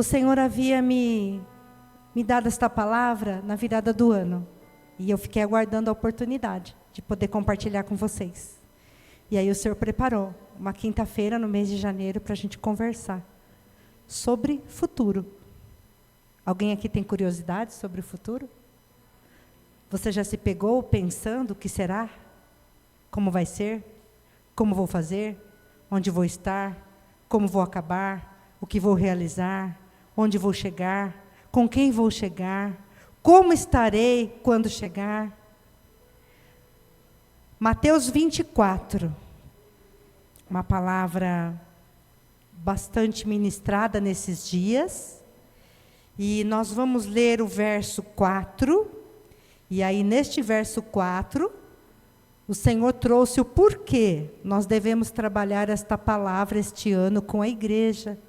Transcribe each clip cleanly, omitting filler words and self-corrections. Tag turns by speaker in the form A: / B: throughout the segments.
A: O Senhor havia me dado esta palavra na virada do ano. E eu fiquei aguardando a oportunidade de poder compartilhar com vocês. E aí o Senhor preparou uma quinta-feira no mês de janeiro para a gente conversar sobre futuro. Alguém aqui tem curiosidade sobre o futuro? Você já se pegou pensando o que será? Como vai ser? Como vou fazer? Onde vou estar? Como vou acabar? O que vou realizar? Onde vou chegar? Com quem vou chegar? Como estarei quando chegar? Mateus 24, uma palavra bastante ministrada nesses dias, e nós vamos ler o verso 4, e aí neste verso 4, o Senhor trouxe o porquê nós devemos trabalhar esta palavra este ano com a igreja.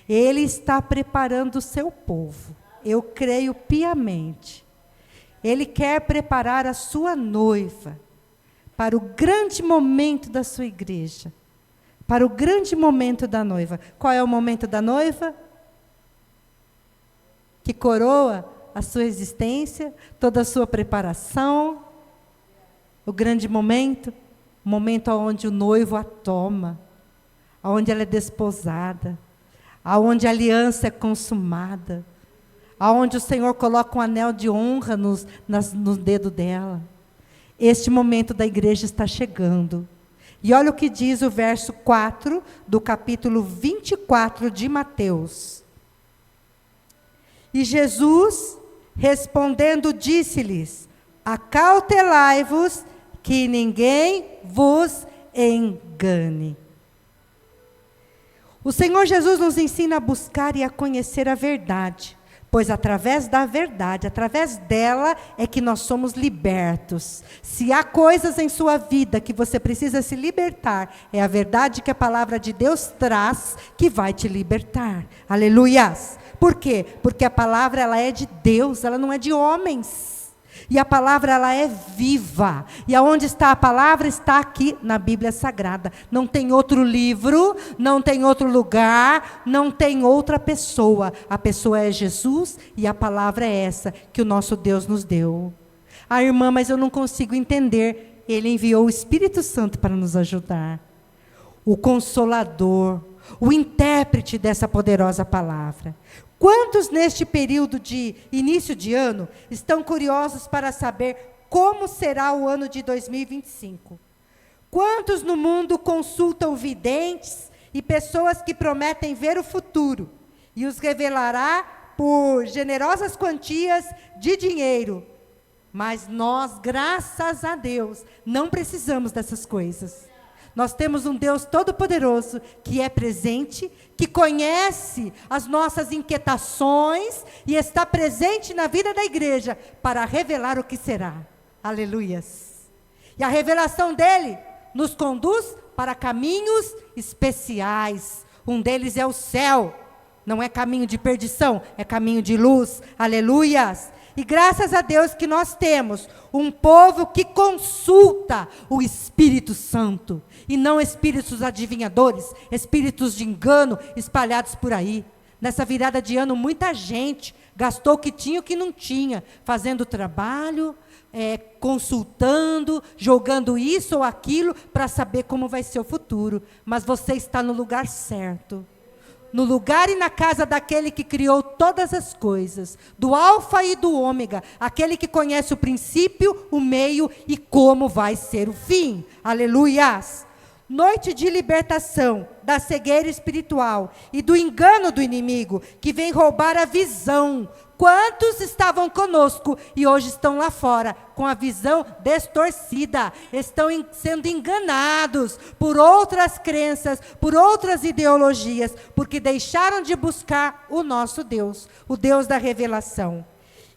A: Ele está preparando o seu povo, eu creio piamente. Ele quer preparar a sua noiva para o grande momento da sua igreja, para o grande momento da noiva. Qual é o momento da noiva? Que coroa a sua existência, toda a sua preparação. O grande momento, o momento onde o noivo a toma, onde ela é desposada, onde a aliança é consumada, onde o Senhor coloca um anel de honra no dedo dela. Este momento da igreja está chegando. E olha o que diz o verso 4 do capítulo 24 de Mateus. E Jesus, respondendo, disse-lhes: acautelai-vos, que ninguém vos engane. O Senhor Jesus nos ensina a buscar e a conhecer a verdade, pois através da verdade, através dela é que nós somos libertos. Se há coisas em sua vida que você precisa se libertar, é a verdade que a palavra de Deus traz que vai te libertar. Aleluias! Por quê? Porque a palavra ela é de Deus, ela não é de homens. E a palavra ela é viva. E aonde está a palavra? Está aqui na Bíblia Sagrada. Não tem outro livro, não tem outro lugar, não tem outra pessoa. A pessoa é Jesus e a palavra é essa que o nosso Deus nos deu. Ah, irmã, mas eu não consigo entender. Ele enviou o Espírito Santo para nos ajudar. O Consolador, o intérprete dessa poderosa palavra. Quantos neste período de início de ano estão curiosos para saber como será o ano de 2025? Quantos no mundo consultam videntes e pessoas que prometem ver o futuro e os revelará por generosas quantias de dinheiro? Mas nós, graças a Deus, não precisamos dessas coisas. Nós temos um Deus todo-poderoso que é presente, que conhece as nossas inquietações e está presente na vida da igreja para revelar o que será. Aleluias. E a revelação dele nos conduz para caminhos especiais. Um deles é o céu. Não é caminho de perdição, é caminho de luz. Aleluias. E graças a Deus que nós temos um povo que consulta o Espírito Santo, e não espíritos adivinhadores, espíritos de engano espalhados por aí. Nessa virada de ano, muita gente gastou o que tinha e o que não tinha, fazendo trabalho, consultando, jogando isso ou aquilo, para saber como vai ser o futuro. Mas você está no lugar certo. No lugar e na casa daquele que criou todas as coisas, do alfa e do ômega, aquele que conhece o princípio, o meio e como vai ser o fim. Aleluias! Noite de libertação da cegueira espiritual e do engano do inimigo, que vem roubar a visão. Quantos estavam conosco e hoje estão lá fora, com a visão distorcida, estão sendo enganados por outras crenças, por outras ideologias, porque deixaram de buscar o nosso Deus, o Deus da revelação.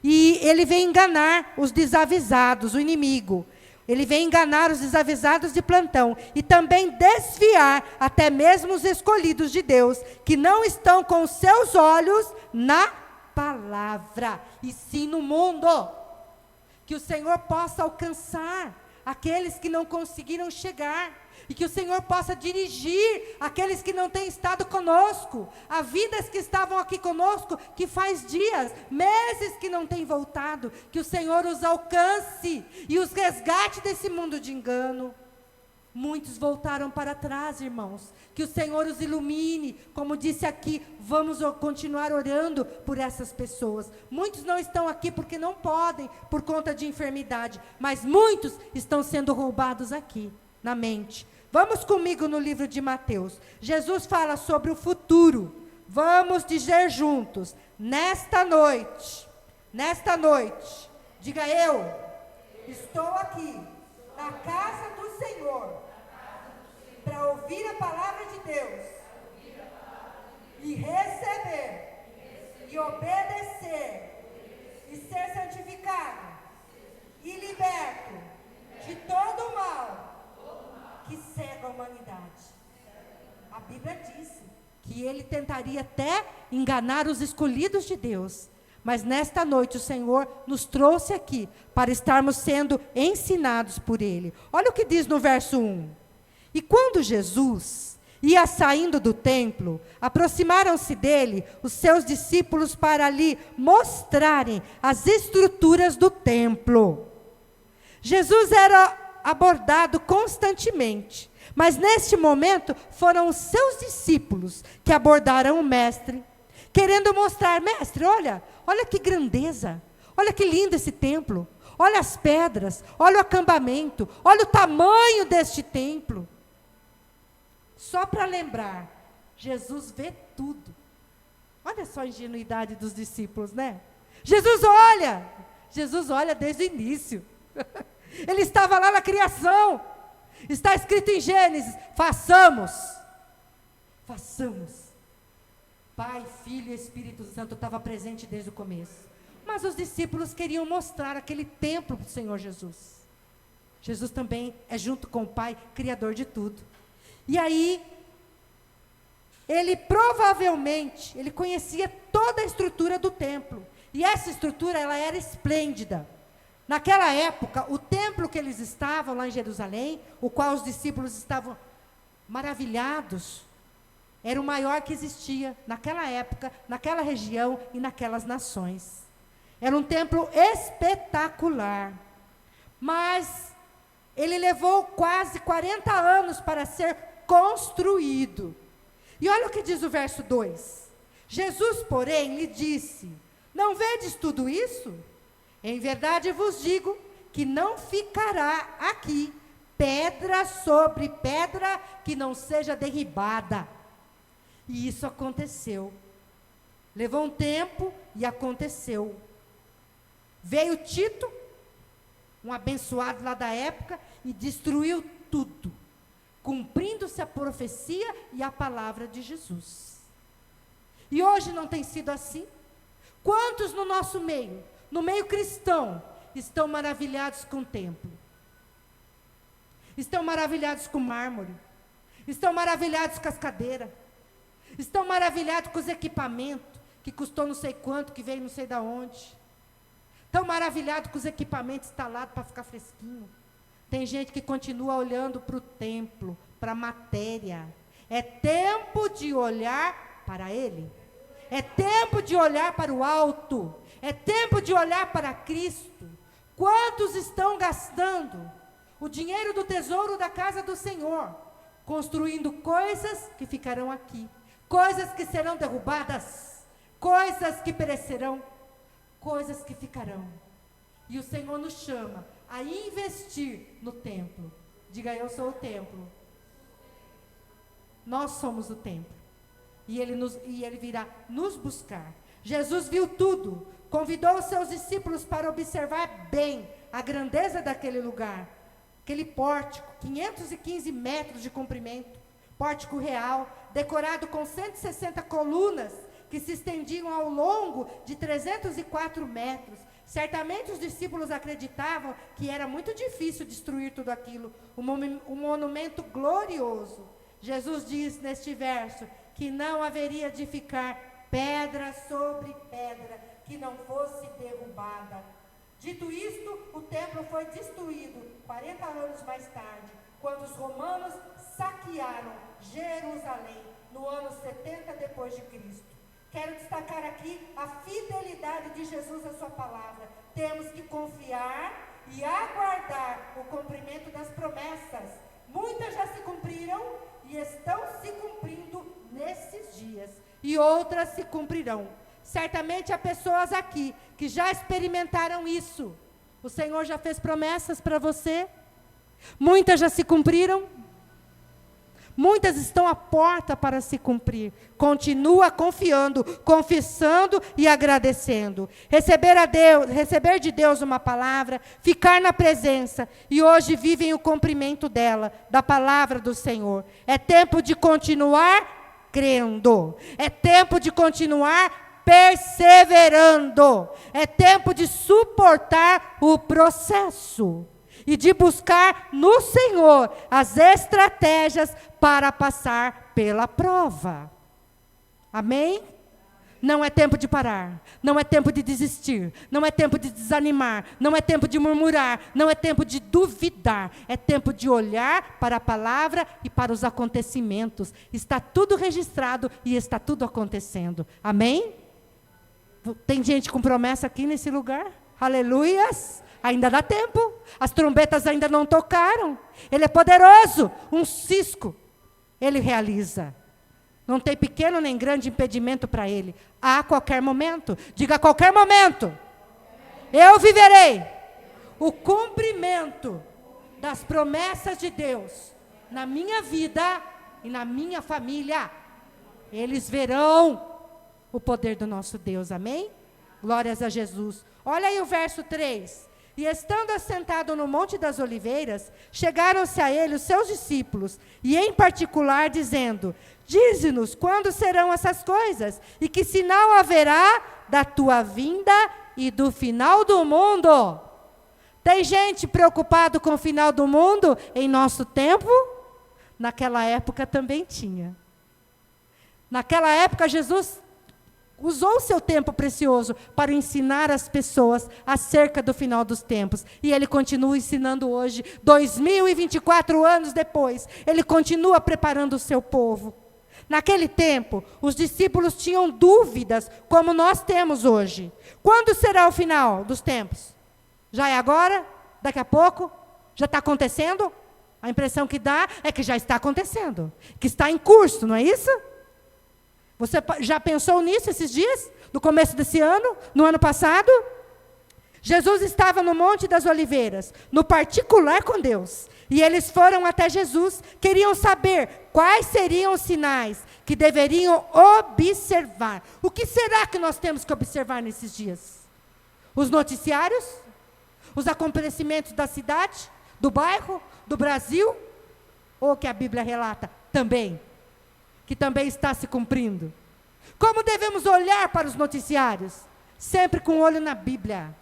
A: E ele vem enganar os desavisados, o inimigo. Ele vem enganar os desavisados de plantão e também desviar até mesmo os escolhidos de Deus, que não estão com os seus olhos na palavra, e sim no mundo. Que o Senhor possa alcançar aqueles que não conseguiram chegar. E que o Senhor possa dirigir aqueles que não têm estado conosco, a vidas que estavam aqui conosco, que faz dias, meses que não têm voltado. Que o Senhor os alcance e os resgate desse mundo de engano. Muitos voltaram para trás, irmãos. Que o Senhor os ilumine. Como disse aqui, vamos continuar orando por essas pessoas. Muitos não estão aqui porque não podem, por conta de enfermidade. Mas muitos estão sendo roubados aqui, na mente. Vamos comigo no livro de Mateus. Jesus fala sobre o futuro. Vamos dizer juntos. Nesta noite, diga eu, estou aqui, na casa do Senhor, para ouvir a palavra de Deus e receber e obedecer e ser santificado e liberto de todo o mal que cega a humanidade. A Bíblia disse que ele tentaria até enganar os escolhidos de Deus. Mas nesta noite o Senhor nos trouxe aqui para estarmos sendo ensinados por Ele. Olha o que diz no verso 1. E quando Jesus ia saindo do templo, aproximaram-se dele os seus discípulos para lhe mostrarem as estruturas do templo. Jesus era abordado constantemente, mas neste momento foram os seus discípulos que abordaram o mestre, querendo mostrar: mestre, olha que grandeza, olha que lindo esse templo, olha as pedras, olha o acampamento, olha o tamanho deste templo. Só para lembrar, Jesus vê tudo. Olha só a ingenuidade dos discípulos, né? Jesus olha desde o início. Ele estava lá na criação. Está escrito em Gênesis: façamos. Pai, Filho e Espírito Santo estava presente desde o começo. Mas os discípulos queriam mostrar aquele templo para o Senhor Jesus. Jesus também é, junto com o Pai, Criador de tudo. E aí, ele provavelmente, ele conhecia toda a estrutura do templo. E essa estrutura, ela era esplêndida. Naquela época, o templo que eles estavam lá em Jerusalém, o qual os discípulos estavam maravilhados, era o maior que existia naquela época, naquela região e naquelas nações. Era um templo espetacular. Mas ele levou quase 40 anos para ser construído. E olha o que diz o verso 2. Jesus, porém, lhe disse: não vedes tudo isso? Em verdade vos digo que não ficará aqui pedra sobre pedra que não seja derribada. E isso aconteceu. Levou um tempo e aconteceu. Veio Tito, um abençoado lá da época, e destruiu tudo, cumprindo-se a profecia e a palavra de Jesus. E hoje não tem sido assim? Quantos no nosso meio, no meio cristão, estão maravilhados com o templo? Estão maravilhados com o mármore? Estão maravilhados com as cadeiras? Estão maravilhados com os equipamentos, que custou não sei quanto, que veio não sei de onde? Estão maravilhados com os equipamentos instalados para ficar fresquinho? Tem gente que continua olhando para o templo, para a matéria. É tempo de olhar para Ele. É tempo de olhar para o alto. É tempo de olhar para Cristo. Quantos estão gastando o dinheiro do tesouro da casa do Senhor, construindo coisas que ficarão aqui, coisas que serão derrubadas, coisas que perecerão, coisas que ficarão. E o Senhor nos chama a investir no templo. Diga: eu sou o templo. Nós somos o templo. E Ele virá nos buscar. Jesus viu tudo, convidou os seus discípulos para observar bem a grandeza daquele lugar. Aquele pórtico, 515 metros de comprimento, pórtico real, decorado com 160 colunas, que se estendiam ao longo de 304 metros. Certamente os discípulos acreditavam que era muito difícil destruir tudo aquilo, um monumento glorioso. Jesus diz neste verso que não haveria de ficar pedra sobre pedra que não fosse derrubada. Dito isto, o templo foi destruído 40 anos mais tarde, quando os romanos saquearam Jerusalém, no ano 70 depois de Cristo. Quero destacar aqui a fidelidade de Jesus à sua palavra. Temos que confiar e aguardar o cumprimento das promessas. Muitas já se cumpriram e estão se cumprindo nesses dias, e outras se cumprirão. Certamente há pessoas aqui que já experimentaram isso. O Senhor já fez promessas para você. Muitas já se cumpriram. Muitas estão à porta para se cumprir. Continua confiando, confessando e agradecendo. Receber de Deus uma palavra, ficar na presença. E hoje vivem o cumprimento dela, da palavra do Senhor. É tempo de continuar crendo. É tempo de continuar perseverando. É tempo de suportar o processo e de buscar no Senhor as estratégias para passar pela prova. Amém? Não é tempo de parar, não é tempo de desistir, não é tempo de desanimar, não é tempo de murmurar, não é tempo de duvidar, é tempo de olhar para a palavra e para os acontecimentos. Está tudo registrado e está tudo acontecendo. Amém? Tem gente com promessa aqui nesse lugar? Aleluias! Ainda dá tempo. As trombetas ainda não tocaram. Ele é poderoso. Um cisco, ele realiza. Não tem pequeno nem grande impedimento para ele. A qualquer momento. Diga a qualquer momento. Eu viverei o cumprimento das promessas de Deus na minha vida e na minha família. Eles verão o poder do nosso Deus, amém? Glórias a Jesus. Olha aí o verso 3. E estando assentado no Monte das Oliveiras, chegaram-se a ele os seus discípulos, e em particular dizendo: dize-nos quando serão essas coisas, e que sinal haverá da tua vinda e do final do mundo. Tem gente preocupado com o final do mundo em nosso tempo? Naquela época também tinha. Naquela época Jesus usou o seu tempo precioso para ensinar as pessoas acerca do final dos tempos. E ele continua ensinando hoje, 2024 anos depois. Ele continua preparando o seu povo. Naquele tempo, os discípulos tinham dúvidas, como nós temos hoje. Quando será o final dos tempos? Já é agora? Daqui a pouco? Já está acontecendo? A impressão que dá é que já está acontecendo. Que está em curso, não é isso? Você já pensou nisso esses dias? No começo desse ano? No ano passado? Jesus estava no Monte das Oliveiras, no particular com Deus. E eles foram até Jesus, queriam saber quais seriam os sinais que deveriam observar. O que será que nós temos que observar nesses dias? Os noticiários? Os acontecimentos da cidade? Do bairro? Do Brasil? Ou que a Bíblia relata também? Que também está se cumprindo. Como devemos olhar para os noticiários? Sempre com o olho na Bíblia.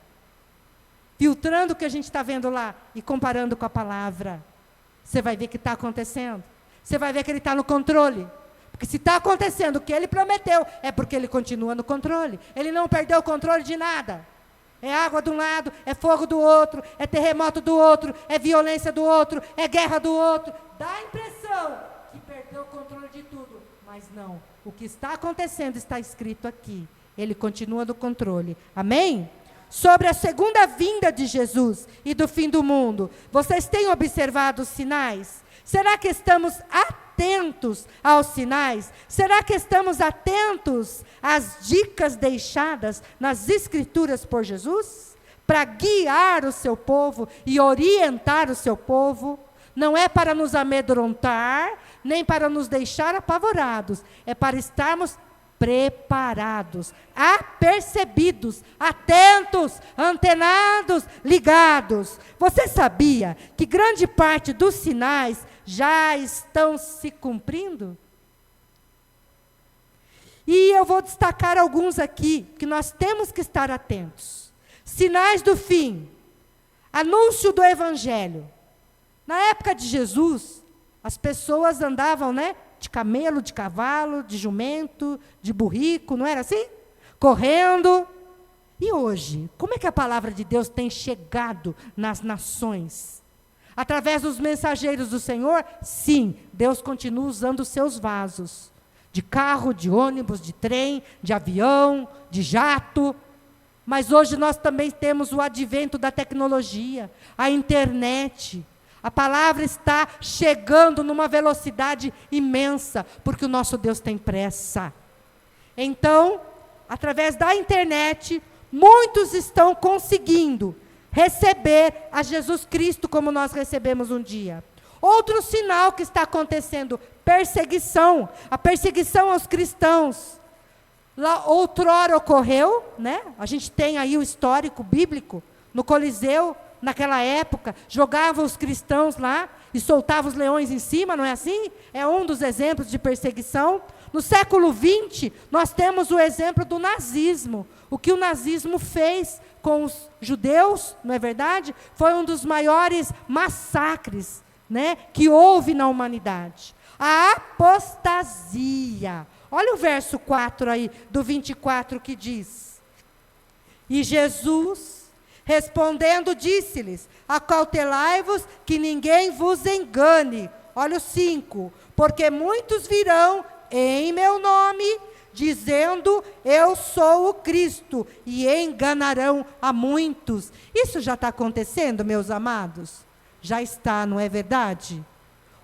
A: Filtrando o que a gente está vendo lá e comparando com a palavra. Você vai ver que está acontecendo. Você vai ver que ele está no controle. Porque se está acontecendo o que ele prometeu, é porque ele continua no controle. Ele não perdeu o controle de nada. É água de um lado, é fogo do outro, é terremoto do outro, é violência do outro, é guerra do outro. Dá a impressão que perdeu o controle de tudo, mas não. O que está acontecendo está escrito aqui. Ele continua no controle. Amém? Sobre a segunda vinda de Jesus e do fim do mundo, vocês têm observado os sinais? Será que estamos atentos aos sinais? Será que estamos atentos às dicas deixadas nas Escrituras por Jesus? Para guiar o seu povo e orientar o seu povo? Não é para nos amedrontar, nem para nos deixar apavorados. É para estarmos preparados, apercebidos, atentos, antenados, ligados. Você sabia que grande parte dos sinais já estão se cumprindo? E eu vou destacar alguns aqui, que nós temos que estar atentos. Sinais do fim. Anúncio do Evangelho. Na época de Jesus, as pessoas andavam, de camelo, de cavalo, de jumento, de burrico, não era assim? Correndo. E hoje, como é que a palavra de Deus tem chegado nas nações? Através dos mensageiros do Senhor? Sim, Deus continua usando os seus vasos. De carro, de ônibus, de trem, de avião, de jato. Mas hoje nós também temos o advento da tecnologia, a internet. A palavra está chegando numa velocidade imensa, porque o nosso Deus tem pressa. Então, através da internet, muitos estão conseguindo receber a Jesus Cristo como nós recebemos um dia. Outro sinal que está acontecendo, perseguição. A perseguição aos cristãos. Lá outrora ocorreu, né? A gente tem aí o histórico bíblico, no Coliseu, naquela época, jogavam os cristãos lá e soltavam os leões em cima, não é assim? É um dos exemplos de perseguição. No século XX, nós temos o exemplo do nazismo. O que o nazismo fez com os judeus, não é verdade? Foi um dos maiores massacres, né, que houve na humanidade. A apostasia. Olha o verso 4 aí, do 24, que diz: E Jesus, respondendo, disse-lhes: Acautelai-vos que ninguém vos engane. Olha o 5. Porque muitos virão em meu nome, dizendo, eu sou o Cristo, e enganarão a muitos. Isso já está acontecendo, meus amados? Já está, não é verdade?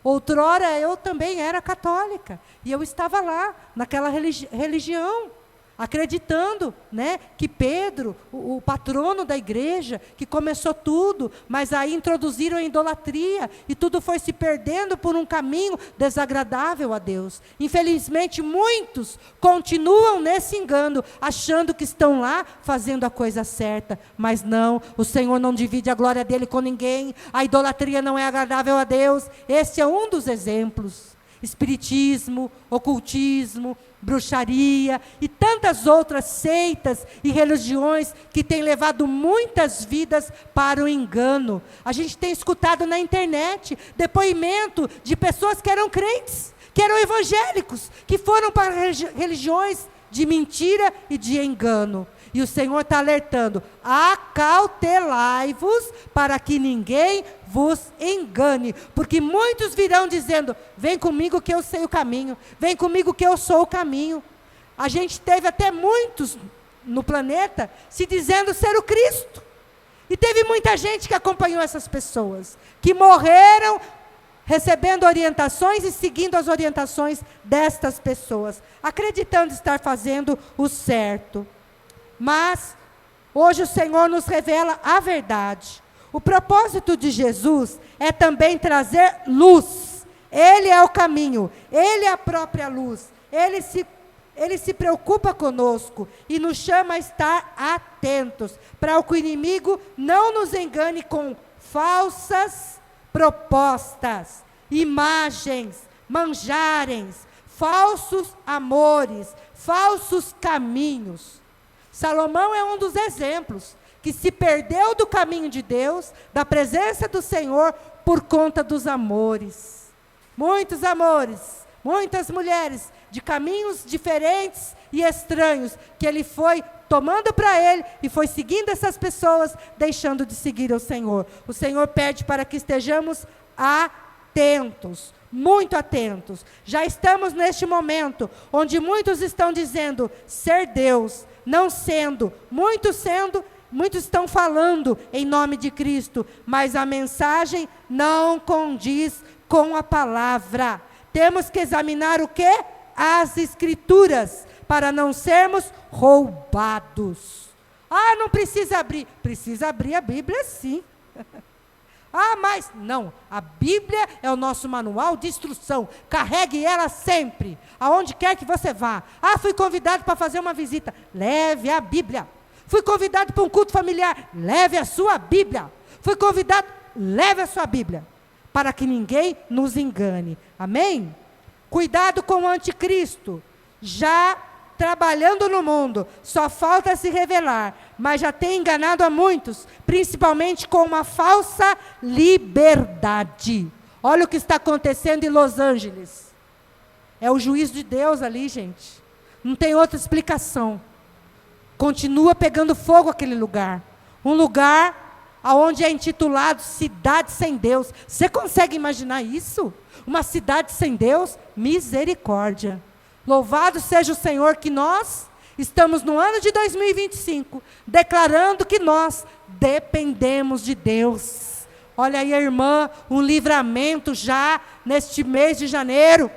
A: Outrora eu também era católica, e eu estava lá, naquela religião, acreditando, né, que Pedro, o patrono da igreja, que começou tudo, mas aí introduziram a idolatria, e tudo foi se perdendo por um caminho desagradável a Deus. Infelizmente, muitos continuam nesse engano, achando que estão lá fazendo a coisa certa, mas não, o Senhor não divide a glória dele com ninguém, a idolatria não é agradável a Deus. Esse é um dos exemplos. Espiritismo, ocultismo, bruxaria e tantas outras seitas e religiões que têm levado muitas vidas para o engano. A gente tem escutado na internet depoimento de pessoas que eram crentes, que eram evangélicos, que foram para religiões de mentira e de engano. E o Senhor está alertando: acautelai-vos para que ninguém vos engane, porque muitos virão dizendo, vem comigo que eu sei o caminho, vem comigo que eu sou o caminho. A gente teve até muitos no planeta se dizendo ser o Cristo, e teve muita gente que acompanhou essas pessoas, que morreram recebendo orientações e seguindo as orientações destas pessoas, acreditando estar fazendo o certo. Mas hoje o Senhor nos revela a verdade. O propósito de Jesus é também trazer luz. Ele é o caminho, Ele é a própria luz. Ele se preocupa conosco e nos chama a estar atentos, para que o inimigo não nos engane com falsas propostas, imagens, manjares, falsos amores, falsos caminhos. Salomão é um dos exemplos que se perdeu do caminho de Deus, da presença do Senhor, por conta dos amores. Muitos amores, muitas mulheres, de caminhos diferentes e estranhos, que ele foi tomando para ele, e foi seguindo essas pessoas, deixando de seguir o Senhor. O Senhor pede para que estejamos atentos, muito atentos. Já estamos neste momento, onde muitos estão dizendo ser Deus, não sendo, muitos estão falando em nome de Cristo, mas a mensagem não condiz com a palavra. Temos que examinar o quê? As Escrituras, para não sermos roubados. Ah, não precisa abrir. Precisa abrir a Bíblia, sim. Ah, mas não, a Bíblia é o nosso manual de instrução, carregue ela sempre, aonde quer que você vá. Ah, fui convidado para fazer uma visita, leve a Bíblia. Fui convidado para um culto familiar, leve a sua Bíblia. Fui convidado, leve a sua Bíblia, para que ninguém nos engane. Amém? Cuidado com o anticristo, já trabalhando no mundo, só falta se revelar, mas já tem enganado a muitos, principalmente com uma falsa liberdade. Olha o que está acontecendo em Los Angeles. É o juízo de Deus ali, gente. Não tem outra explicação. continua pegando fogo aquele lugar. Um lugar onde é intitulado Cidade Sem Deus. Você consegue imaginar isso? Uma cidade sem Deus? Misericórdia. Louvado seja o Senhor que nós estamos no ano de 2025, declarando que nós dependemos de Deus. Olha aí, irmã, um livramento já neste mês de janeiro.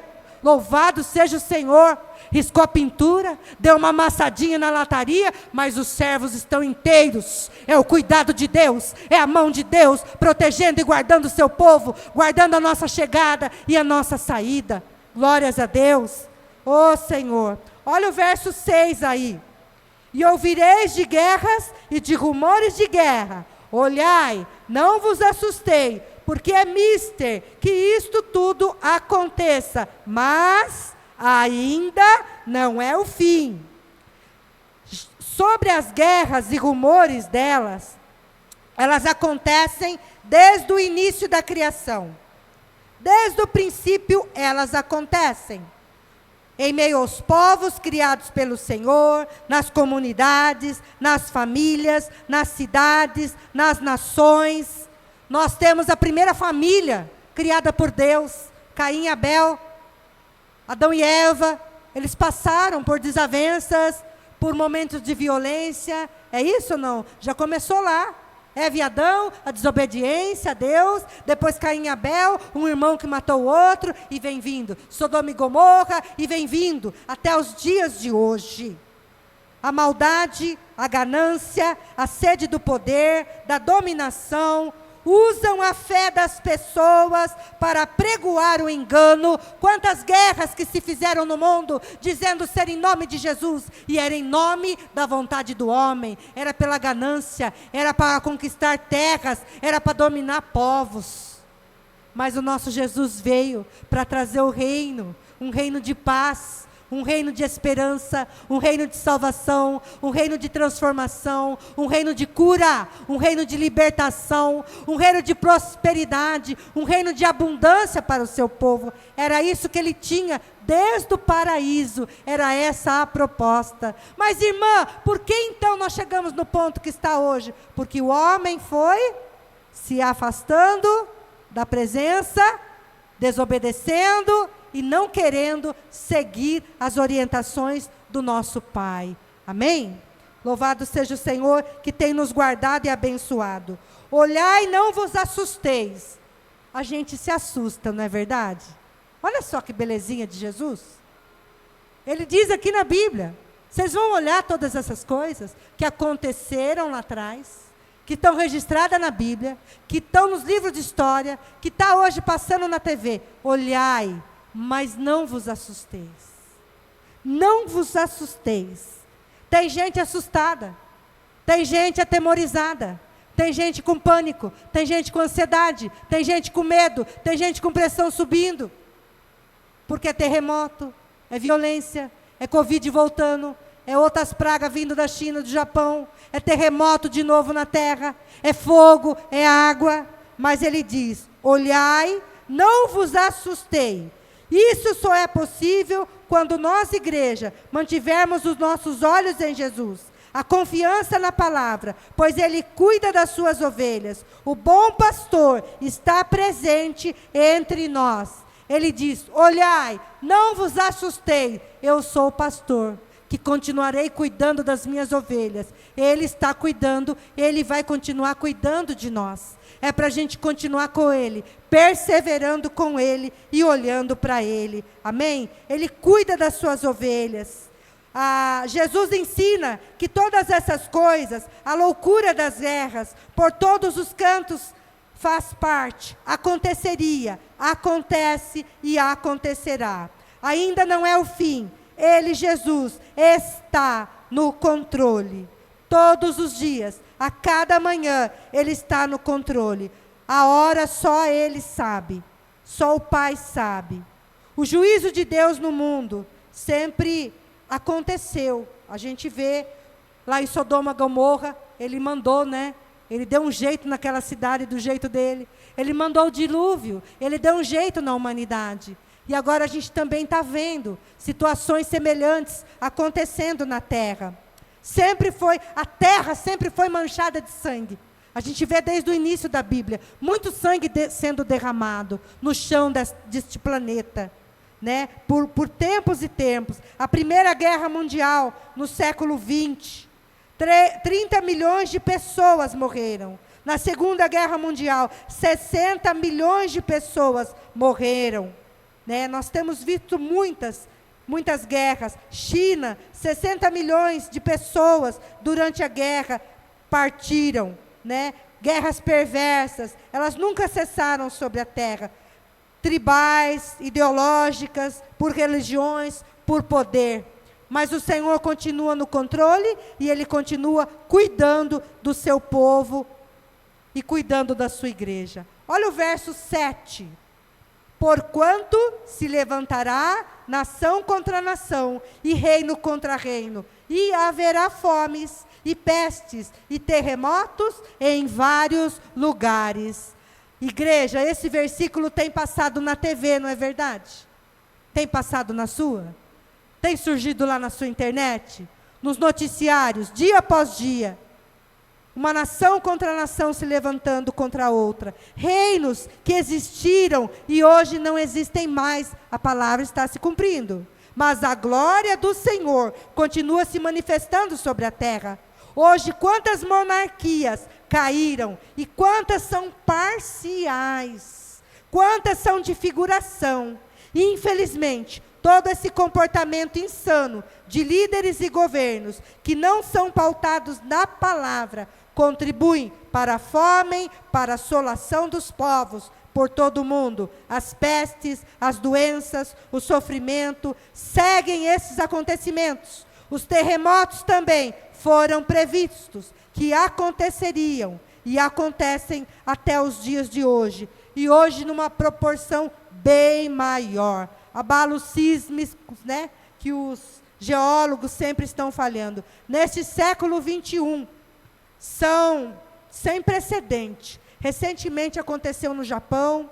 A: Louvado seja o Senhor. Riscou a pintura, deu uma amassadinha na lataria, mas os servos estão inteiros. É o cuidado de Deus, é a mão de Deus, protegendo e guardando o seu povo, guardando a nossa chegada e a nossa saída. Glórias a Deus. Ô Senhor, olha o verso 6 aí. E ouvireis de guerras e de rumores de guerra. Olhai, não vos assustei, porque é mister que isto tudo aconteça, mas ainda não é o fim. Sobre as guerras e rumores delas, elas acontecem desde o início da criação. Desde o princípio elas acontecem. Em meio aos povos criados pelo Senhor, nas comunidades, nas famílias, nas cidades, nas nações. Nós temos a primeira família criada por Deus, Caim e Abel, Adão e Eva. Eles passaram por desavenças, por momentos de violência. É isso ou não? Já começou lá. Eva e Adão, a desobediência a Deus, depois Caim e Abel, um irmão que matou o outro, e vem vindo. Sodoma e Gomorra, e vem vindo, até os dias de hoje. A maldade, a ganância, a sede do poder, da dominação, usam a fé das pessoas para pregoar o engano. Quantas guerras que se fizeram no mundo, dizendo ser em nome de Jesus, e era em nome da vontade do homem, era pela ganância, era para conquistar terras, era para dominar povos. Mas o nosso Jesus veio para trazer o reino, um reino de paz, um reino de esperança, um reino de salvação, um reino de transformação, um reino de cura, um reino de libertação, um reino de prosperidade, um reino de abundância para o seu povo. Era isso que ele tinha desde o paraíso, era essa a proposta. Mas irmã, por que então nós chegamos no ponto que está hoje? Porque o homem foi se afastando da presença, desobedecendo e não querendo seguir as orientações do nosso Pai. Amém? Louvado seja o Senhor que tem nos guardado e abençoado. Olhai, não vos assusteis. A gente se assusta, não é verdade? Olha só que belezinha de Jesus. Ele diz aqui na Bíblia, vocês vão olhar todas essas coisas que aconteceram lá atrás, que estão registradas na Bíblia, que estão nos livros de história, que está hoje passando na TV. Olhai, mas não vos assusteis. Não vos assusteis. Tem gente assustada. Tem gente atemorizada. Tem gente com pânico. Tem gente com ansiedade. Tem gente com medo. Tem gente com pressão subindo. Porque é terremoto, é violência, é Covid voltando, é outras pragas vindo da China, do Japão, é terremoto de novo na terra, é fogo, é água. Mas ele diz, olhai, não vos assustei. Isso só é possível quando nós, igreja, mantivermos os nossos olhos em Jesus, a confiança na palavra, pois Ele cuida das suas ovelhas. O bom pastor está presente entre nós. Ele diz, olhai, não vos assustei, eu sou o pastor, que continuarei cuidando das minhas ovelhas. Ele está cuidando, Ele vai continuar cuidando de nós. É para a gente continuar com Ele, perseverando com Ele e olhando para Ele. Amém? Ele cuida das suas ovelhas. Jesus ensina que todas essas coisas, a loucura das guerras, por todos os cantos, faz parte, aconteceria, acontece e acontecerá. Ainda não é o fim. Ele, Jesus, está no controle. Todos os dias, a cada manhã, Ele está no controle. A hora só Ele sabe. Só o Pai sabe. O juízo de Deus no mundo sempre aconteceu. A gente vê lá em Sodoma e Gomorra, Ele mandou, né? Ele deu um jeito naquela cidade do jeito dele. Ele mandou o dilúvio. Ele deu um jeito na humanidade. E agora a gente também está vendo situações semelhantes acontecendo na terra. A terra sempre foi manchada de sangue. A gente vê desde o início da Bíblia, muito sangue sendo derramado no chão deste planeta, né? Por tempos e tempos. A Primeira Guerra Mundial, no século XX, 30 milhões de pessoas morreram. Na Segunda Guerra Mundial, 60 milhões de pessoas morreram, né? Nós temos visto muitas guerras. China, 60 milhões de pessoas durante a guerra partiram, né? Guerras perversas, elas nunca cessaram sobre a terra. Tribais, ideológicas, por religiões, por poder. Mas o Senhor continua no controle e Ele continua cuidando do seu povo e cuidando da sua igreja. Olha o verso 7. Porquanto se levantará nação contra nação, e reino contra reino, e haverá fomes, e pestes, e terremotos em vários lugares. Igreja, esse versículo tem passado na TV, não é verdade? Tem passado na sua? Tem surgido lá na sua internet? Nos noticiários, dia após dia? Uma nação contra nação se levantando contra a outra. Reinos que existiram e hoje não existem mais. A palavra está se cumprindo. Mas a glória do Senhor continua se manifestando sobre a terra. Hoje, quantas monarquias caíram e quantas são parciais, quantas são de figuração. E, infelizmente, todo esse comportamento insano de líderes e governos que não são pautados na palavra, contribuem para a fome, para a assolação dos povos por todo o mundo. As pestes, as doenças, o sofrimento, seguem esses acontecimentos. Os terremotos também foram previstos, que aconteceriam e acontecem até os dias de hoje. E hoje numa proporção bem maior. Abalos sísmicos, né, que os geólogos sempre estão falhando. Neste século 21, são sem precedente. Recentemente aconteceu no Japão.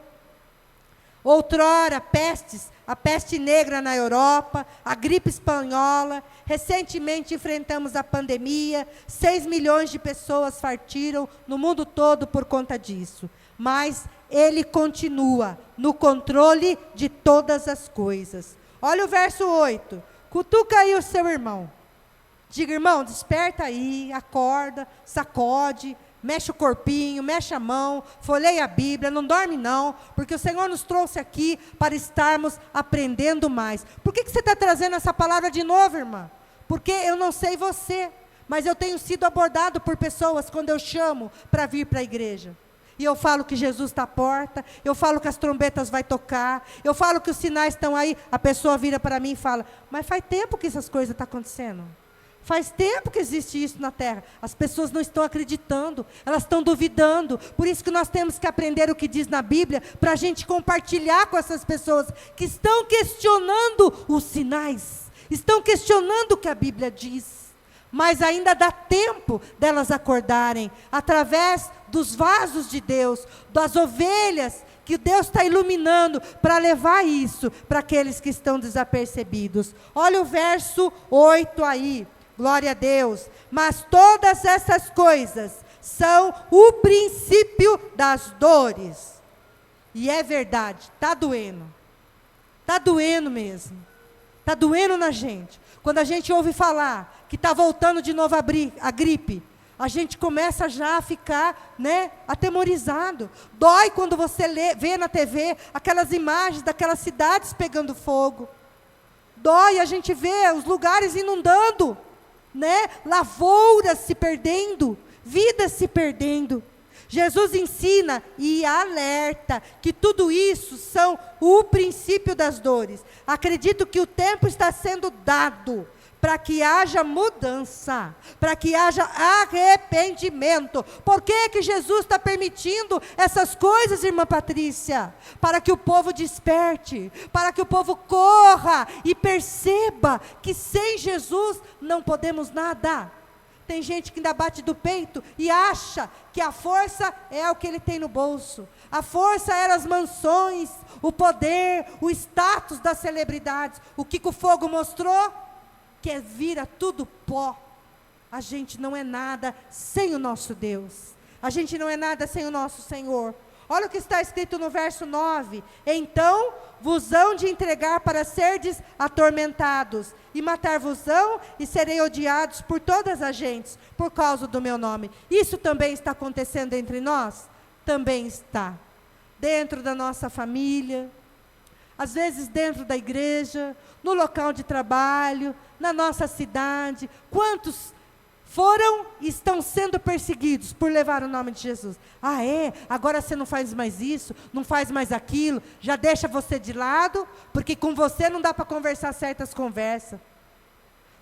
A: Outrora, a peste negra na Europa, a gripe espanhola. Recentemente enfrentamos a pandemia. 6 milhões de pessoas partiram no mundo todo por conta disso. Mas Ele continua no controle de todas as coisas. Olha o verso 8. Cutuca aí o seu irmão. Diga, irmão, desperta aí, acorda, sacode, mexe o corpinho, mexe a mão, folheia a Bíblia, não dorme não, porque o Senhor nos trouxe aqui para estarmos aprendendo mais. Por que você está trazendo essa palavra de novo, irmã? Porque eu não sei você, mas eu tenho sido abordado por pessoas quando eu chamo para vir para a igreja. E eu falo que Jesus está à porta, eu falo que as trombetas vão tocar, eu falo que os sinais estão aí, a pessoa vira para mim e fala, mas faz tempo que essas coisas estão acontecendo. Faz tempo que existe isso na terra. As pessoas não estão acreditando, elas estão duvidando. Por isso que nós temos que aprender o que diz na Bíblia, para a gente compartilhar com essas pessoas que estão questionando os sinais, estão questionando o que a Bíblia diz. Mas ainda dá tempo delas acordarem, através dos vasos de Deus, das ovelhas, que Deus está iluminando, para levar isso para aqueles que estão desapercebidos. Olha o verso 8 aí. Glória a Deus. Mas todas essas coisas são o princípio das dores. E é verdade, está doendo. Está doendo mesmo. Está doendo na gente. Quando a gente ouve falar que está voltando de novo a gripe, a gente começa já a ficar, né, atemorizado. Dói quando você vê na TV aquelas imagens daquelas cidades pegando fogo. Dói a gente vê os lugares inundando, né? Lavouras se perdendo, vidas se perdendo. Jesus ensina e alerta que tudo isso são o princípio das dores. Acredito que o tempo está sendo dado para que haja mudança, para que haja arrependimento. Por que que Jesus está permitindo essas coisas, irmã Patrícia? Para que o povo desperte, para que o povo corra e perceba que sem Jesus não podemos nada. Tem gente que ainda bate do peito e acha que a força é o que ele tem no bolso. A força era as mansões, o poder, o status das celebridades. O que o fogo mostrou? Que vira tudo pó. A gente não é nada sem o nosso Deus. A gente não é nada sem o nosso Senhor. Olha o que está escrito no verso 9. Então vos hão de entregar para serdes atormentados, e matar-vos-ão, e serei odiados por todas as gentes, por causa do meu nome. Isso também está acontecendo entre nós? Também está. Dentro da nossa família, às vezes dentro da igreja, no local de trabalho, na nossa cidade. Quantos foram e estão sendo perseguidos por levar o nome de Jesus? Ah, é? Agora você não faz mais isso, não faz mais aquilo, já deixa você de lado, porque com você não dá para conversar certas conversas.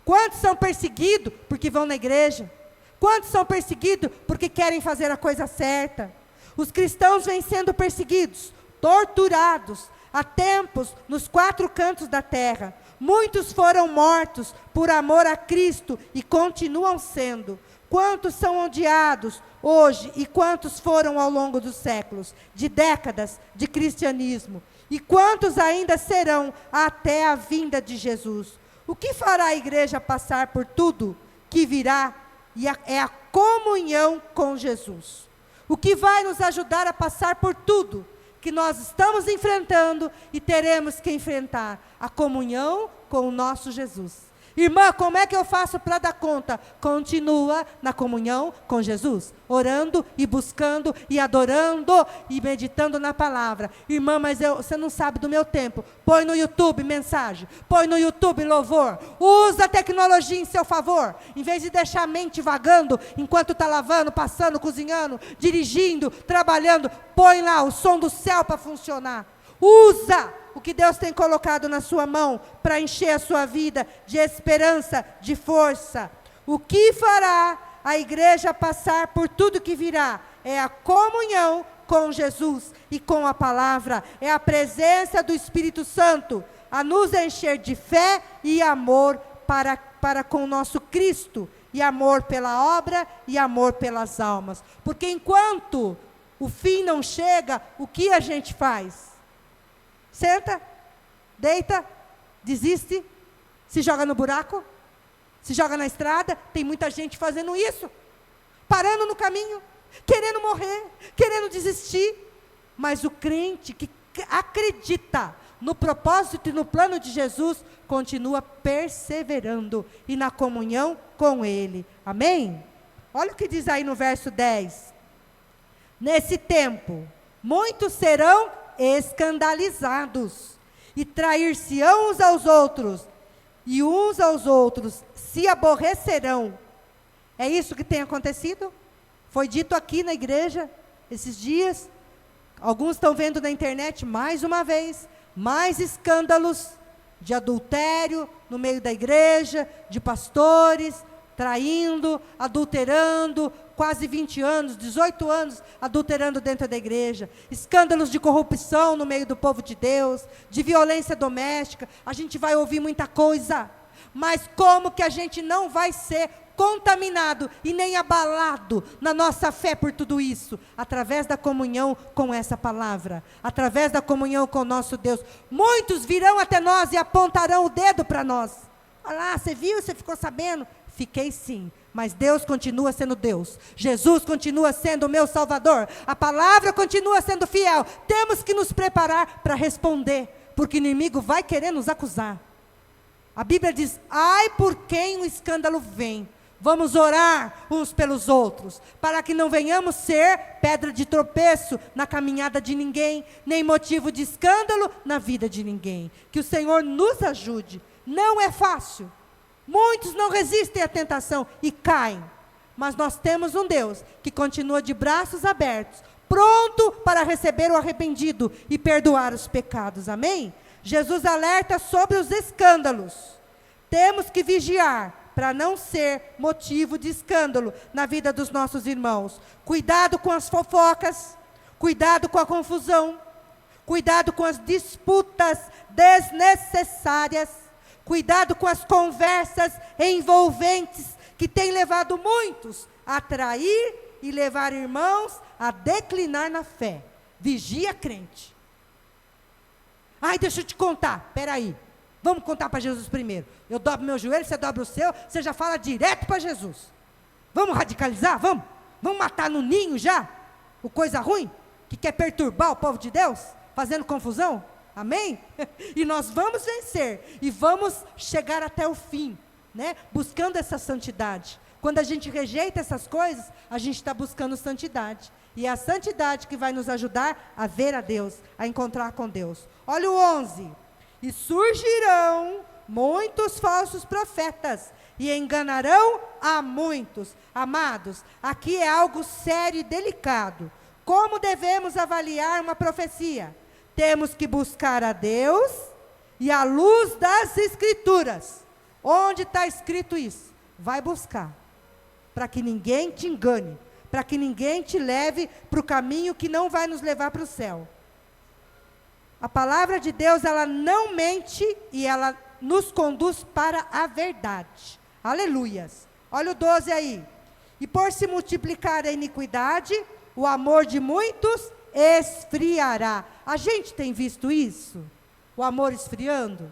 A: Quantos são perseguidos porque vão na igreja? Quantos são perseguidos porque querem fazer a coisa certa? Os cristãos vêm sendo perseguidos, torturados, há tempos, nos 4 cantos da terra. Muitos foram mortos por amor a Cristo e continuam sendo. Quantos são odiados hoje e quantos foram ao longo dos séculos, de décadas de cristianismo? E quantos ainda serão até a vinda de Jesus? O que fará a igreja passar por tudo que virá? É a comunhão com Jesus. O que vai nos ajudar a passar por tudo que nós estamos enfrentando e teremos que enfrentar? A comunhão com o nosso Jesus. Irmã, como é que eu faço para dar conta? Continua na comunhão com Jesus, orando e buscando e adorando e meditando na palavra. Irmã, mas você não sabe do meu tempo. Põe no YouTube mensagem, põe no YouTube louvor. Usa a tecnologia em seu favor. Em vez de deixar a mente vagando enquanto está lavando, passando, cozinhando, dirigindo, trabalhando, põe lá o som do céu para funcionar. Usa o que Deus tem colocado na sua mão para encher a sua vida de esperança, de força. O que fará a igreja passar por tudo que virá? É a comunhão com Jesus e com a palavra. É a presença do Espírito Santo a nos encher de fé e amor para com o nosso Cristo. E amor pela obra e amor pelas almas. Porque enquanto o fim não chega, o que a gente faz? Senta, deita, desiste, se joga no buraco, se joga na estrada. Tem muita gente fazendo isso, parando no caminho, querendo morrer, querendo desistir. Mas o crente que acredita no propósito e no plano de Jesus, continua perseverando e na comunhão com Ele. Amém? Olha o que diz aí no verso 10. Nesse tempo, muitos serão escandalizados, e trair-se-ão uns aos outros, e uns aos outros se aborrecerão. É isso que tem acontecido? Foi dito aqui na igreja, esses dias. Alguns estão vendo na internet, mais uma vez, mais escândalos de adultério no meio da igreja, de pastores, traindo, adulterando, quase 20 anos, 18 anos, adulterando dentro da igreja, escândalos de corrupção no meio do povo de Deus, de violência doméstica. A gente vai ouvir muita coisa, mas como que a gente não vai ser contaminado e nem abalado na nossa fé por tudo isso? Através da comunhão com essa palavra, através da comunhão com o nosso Deus. Muitos virão até nós e apontarão o dedo para nós. Olha lá, você viu, você ficou sabendo? Fiquei sim, mas Deus continua sendo Deus. Jesus continua sendo o meu Salvador. A palavra continua sendo fiel. Temos que nos preparar para responder, porque o inimigo vai querer nos acusar. A Bíblia diz: ai por quem o escândalo vem. Vamos orar uns pelos outros, para que não venhamos ser pedra de tropeço na caminhada de ninguém, nem motivo de escândalo na vida de ninguém. Que o Senhor nos ajude. Não é fácil. Muitos não resistem à tentação e caem. Mas nós temos um Deus que continua de braços abertos, pronto para receber o arrependido e perdoar os pecados. Amém? Jesus alerta sobre os escândalos. Temos que vigiar para não ser motivo de escândalo na vida dos nossos irmãos. Cuidado com as fofocas, cuidado com a confusão, cuidado com as disputas desnecessárias, cuidado com as conversas envolventes que têm levado muitos a trair e levar irmãos a declinar na fé. Vigia, crente. Ai, deixa eu te contar, espera aí. Vamos contar para Jesus primeiro. Eu dobro meu joelho, você dobra o seu, você já fala direto para Jesus. Vamos radicalizar? Vamos? Vamos matar no ninho já? O coisa ruim? Que quer perturbar o povo de Deus? Fazendo confusão? Amém? E nós vamos vencer. E vamos chegar até o fim, né? Buscando essa santidade. Quando a gente rejeita essas coisas, a gente está buscando santidade. E é a santidade que vai nos ajudar a ver a Deus, a encontrar com Deus. Olha o 11. E surgirão muitos falsos profetas, e enganarão a muitos. Amados, aqui é algo sério e delicado. Como devemos avaliar uma profecia? Temos que buscar a Deus e a luz das Escrituras. Onde está escrito isso? Vai buscar, para que ninguém te engane, para que ninguém te leve para o caminho que não vai nos levar para o céu. A palavra de Deus, ela não mente e ela nos conduz para a verdade. Aleluias. Olha o 12 aí. E por se multiplicar a iniquidade, o amor de muitos esfriará. A gente tem visto isso? O amor esfriando?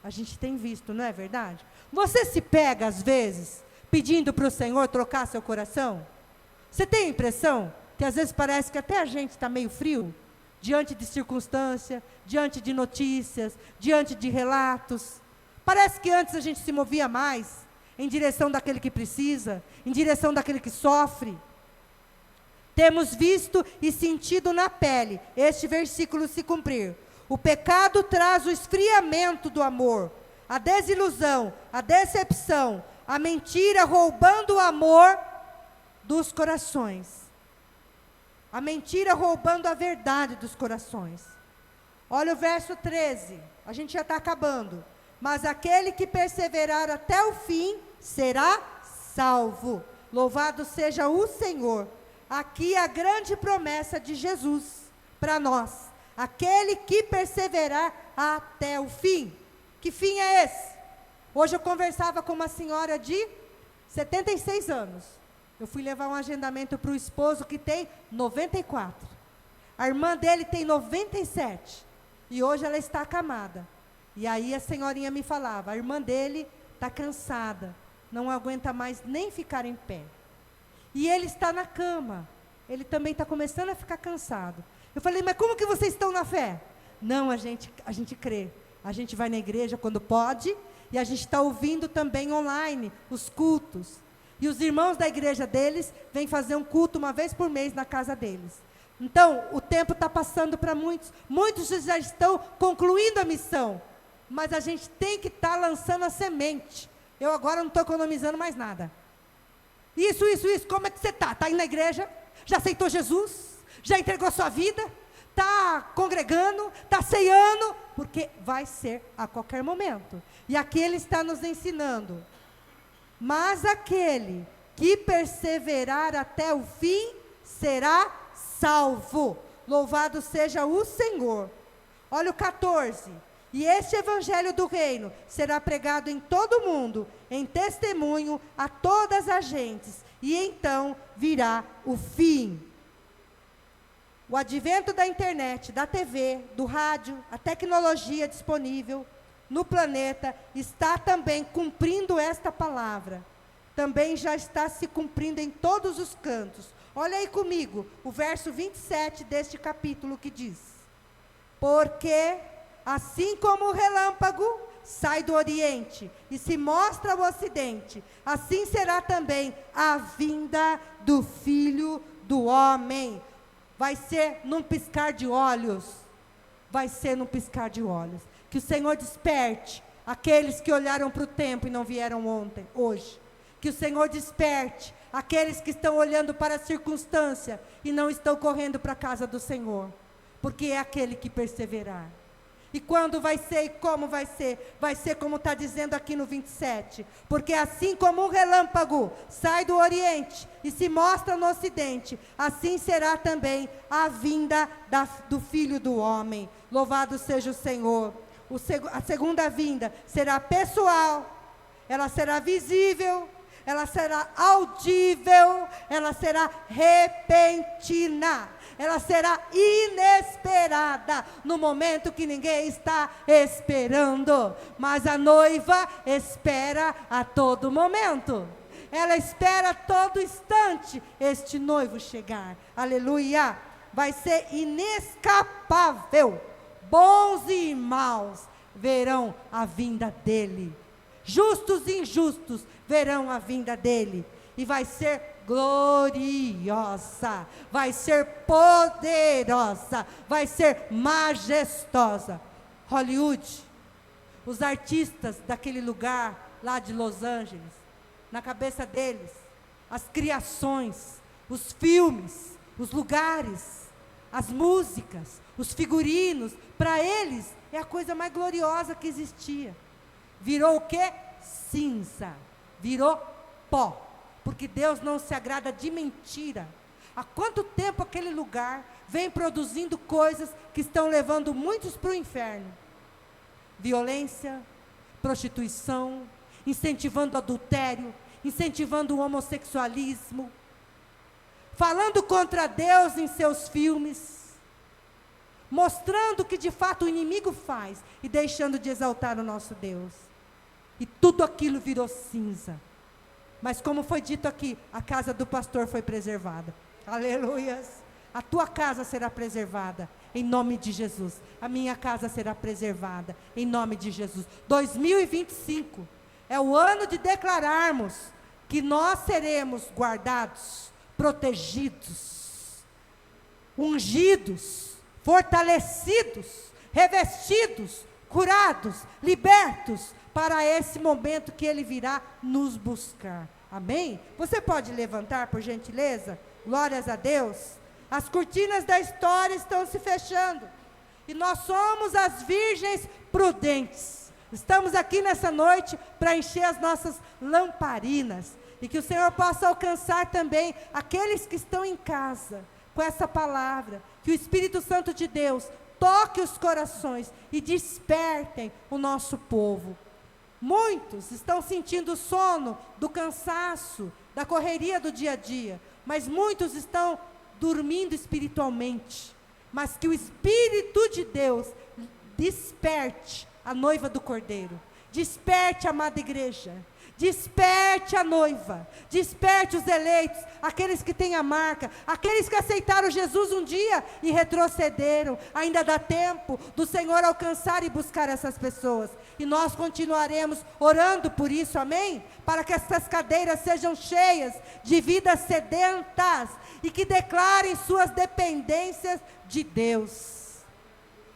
A: A gente tem visto, não é verdade? Você se pega às vezes pedindo para o Senhor trocar seu coração? Você tem a impressão que às vezes parece que até a gente está meio frio? Diante de circunstância, diante de notícias, diante de relatos. Parece que antes a gente se movia mais em direção daquele que precisa, em direção daquele que sofre. Temos visto e sentido na pele este versículo se cumprir. O pecado traz o esfriamento do amor, a desilusão, a decepção, a mentira roubando o amor dos corações. A mentira roubando a verdade dos corações. Olha o verso 13, a gente já está acabando. Mas aquele que perseverar até o fim será salvo. Louvado seja o Senhor. Aqui a grande promessa de Jesus para nós. Aquele que perseverar até o fim. Que fim é esse? Hoje eu conversava com uma senhora de 76 anos. Eu fui levar um agendamento para o esposo que tem 94. A irmã dele tem 97. E hoje ela está acamada. E aí a senhorinha me falava, a irmã dele está cansada, não aguenta mais nem ficar em pé. E ele está na cama, ele também está começando a ficar cansado. Eu falei, mas como que vocês estão na fé? Não, a gente crê. A gente vai na igreja quando pode, e a gente está ouvindo também online os cultos. E os irmãos da igreja deles vêm fazer um culto uma vez por mês na casa deles. Então, o tempo está passando para muitos. Muitos já estão concluindo a missão. Mas a gente tem que estar lançando a semente. Eu agora não estou economizando mais nada. Isso. Como é que você está? Está indo na igreja? Já aceitou Jesus? Já entregou sua vida? Está congregando? Está ceando? Porque vai ser a qualquer momento. E aqui ele está nos ensinando. Mas aquele que perseverar até o fim será salvo. Louvado seja o Senhor. Olha o 14. E este evangelho do reino será pregado em todo o mundo, em testemunho a todas as gentes, e então virá o fim. O advento da internet, da TV, do rádio, a tecnologia disponível no planeta está também cumprindo esta palavra. Também já está se cumprindo em todos os cantos. Olha aí comigo, o verso 27 deste capítulo que diz: porque assim como o relâmpago sai do Oriente e se mostra ao Ocidente, assim será também a vinda do Filho do Homem. Vai ser num piscar de olhos. Vai ser num piscar de olhos. Que o Senhor desperte aqueles que olharam para o tempo e não vieram hoje. Que o Senhor desperte aqueles que estão olhando para a circunstância e não estão correndo para a casa do Senhor. Porque é aquele que perseverar. E quando vai ser e como vai ser? Vai ser como está dizendo aqui no 27. Porque assim como um relâmpago sai do Oriente e se mostra no Ocidente, assim será também a vinda do Filho do Homem. Louvado seja o Senhor. A segunda vinda será pessoal, ela será visível, ela será audível, ela será repentina. Ela será inesperada, no momento que ninguém está esperando. Mas a noiva espera a todo momento. ela espera a todo instante este noivo chegar. Aleluia! Vai ser inescapável. Bons e maus verão a vinda dele. Justos e injustos verão a vinda dele. E vai ser gloriosa, vai ser poderosa, vai ser majestosa. Hollywood, os artistas daquele lugar lá de Los Angeles, na cabeça deles, as criações, os filmes, os lugares, as músicas, os figurinos, para eles é a coisa mais gloriosa que existia. Virou o quê? Cinza, virou pó. Porque Deus não se agrada de mentira. Há quanto tempo aquele lugar vem produzindo coisas que estão levando muitos para o inferno? Violência, prostituição, incentivando adultério, incentivando o homossexualismo, falando contra Deus em seus filmes, mostrando o que de fato o inimigo faz e deixando de exaltar o nosso Deus. E tudo aquilo virou cinza. Mas como foi dito aqui, a casa do pastor foi preservada. Aleluias. A tua casa será preservada, em nome de Jesus. A minha casa será preservada, em nome de Jesus. 2025 é o ano de declararmos que nós seremos guardados, protegidos, ungidos, fortalecidos, revestidos, curados, libertos, para esse momento que Ele virá nos buscar. Amém? Você pode levantar, por gentileza? Glórias a Deus. As cortinas da história estão se fechando. E nós somos as virgens prudentes. Estamos aqui nessa noite para encher as nossas lamparinas. E que o Senhor possa alcançar também aqueles que estão em casa com essa palavra. Que o Espírito Santo de Deus toque os corações e despertem o nosso povo. Muitos estão sentindo sono do cansaço, da correria do dia a dia, mas muitos estão dormindo espiritualmente. Mas que o Espírito de Deus desperte a noiva do Cordeiro, desperte a amada igreja, desperte a noiva, desperte os eleitos, aqueles que têm a marca, aqueles que aceitaram Jesus um dia e retrocederam. Ainda dá tempo do Senhor alcançar e buscar essas pessoas. E nós continuaremos orando por isso, amém? Para que essas cadeiras sejam cheias de vidas sedentas e que declarem suas dependências de Deus.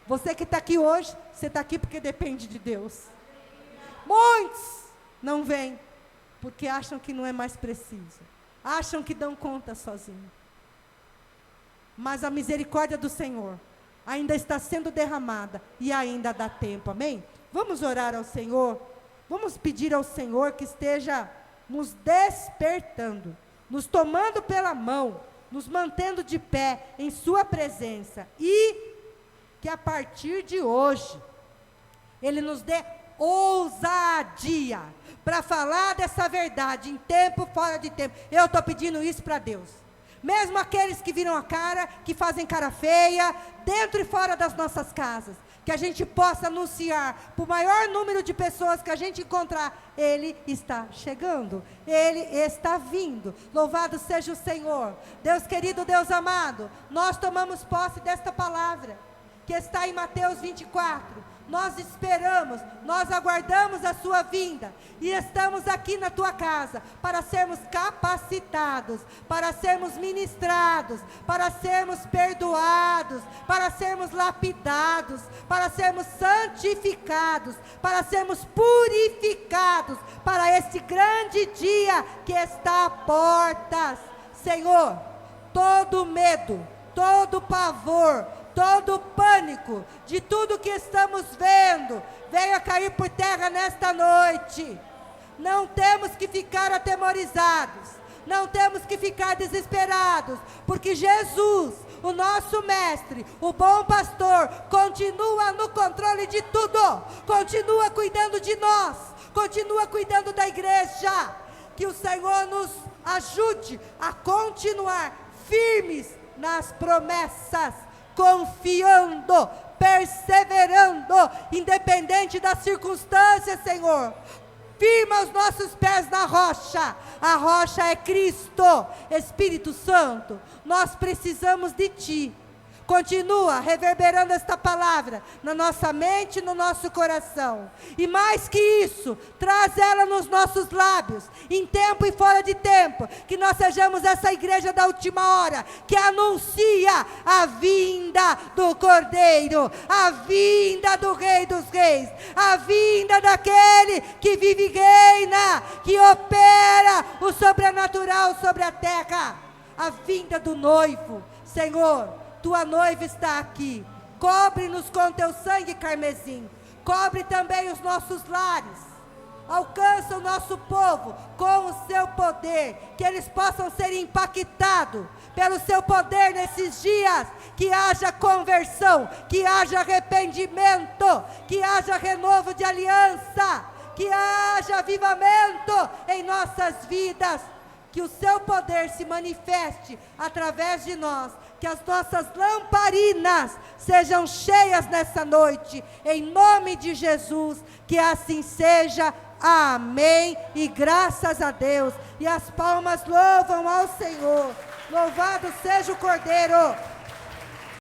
A: Você que está aqui hoje, você está aqui porque depende de Deus. Muitos não vêm, porque acham que não é mais preciso. Acham que dão conta sozinho. Mas a misericórdia do Senhor ainda está sendo derramada e ainda dá tempo, amém? Vamos orar ao Senhor, vamos pedir ao Senhor que esteja nos despertando, nos tomando pela mão, nos mantendo de pé em sua presença e que a partir de hoje Ele nos dê ousadia para falar dessa verdade em tempo, fora de tempo. Eu estou pedindo isso para Deus. Mesmo aqueles que viram a cara, que fazem cara feia, dentro e fora das nossas casas, que a gente possa anunciar para o maior número de pessoas que a gente encontrar, Ele está chegando, Ele está vindo. Louvado seja o Senhor. Deus querido, Deus amado, nós tomamos posse desta palavra, que está em Mateus 24, nós esperamos, nós aguardamos a sua vinda, e estamos aqui na tua casa, para sermos capacitados, para sermos ministrados, para sermos perdoados, para sermos lapidados, para sermos santificados, para sermos purificados, para esse grande dia que está a portas. Senhor, todo medo, todo pavor, todo pânico de tudo que estamos vendo, venha cair por terra nesta noite. Não temos que ficar atemorizados, não temos que ficar desesperados, porque Jesus, o nosso mestre, o bom pastor, continua no controle de tudo, continua cuidando de nós, continua cuidando da igreja. Que o Senhor nos ajude a continuar firmes nas promessas, confiando, perseverando, independente das circunstâncias, Senhor. Firma os nossos pés na rocha. A rocha é Cristo. Espírito Santo, nós precisamos de Ti. Continua reverberando esta palavra na nossa mente e no nosso coração. E mais que isso, traz ela nos nossos lábios, em tempo e fora de tempo. Que nós sejamos essa igreja da última hora, que anuncia a vinda do Cordeiro, a vinda do Rei dos Reis, a vinda daquele que vive e reina, que opera o sobrenatural sobre a terra. A vinda do noivo. Senhor, Tua noiva está aqui. Cobre-nos com Teu sangue carmesim. Cobre também os nossos lares. Alcança o nosso povo com o Seu poder. Que eles possam ser impactados pelo Seu poder nesses dias. Que haja conversão. Que haja arrependimento. Que haja renovo de aliança. Que haja avivamento em nossas vidas. Que o Seu poder se manifeste através de nós. Que as nossas lamparinas sejam cheias nessa noite, em nome de Jesus, que assim seja, amém, e graças a Deus, e as palmas louvam ao Senhor, louvado seja o Cordeiro.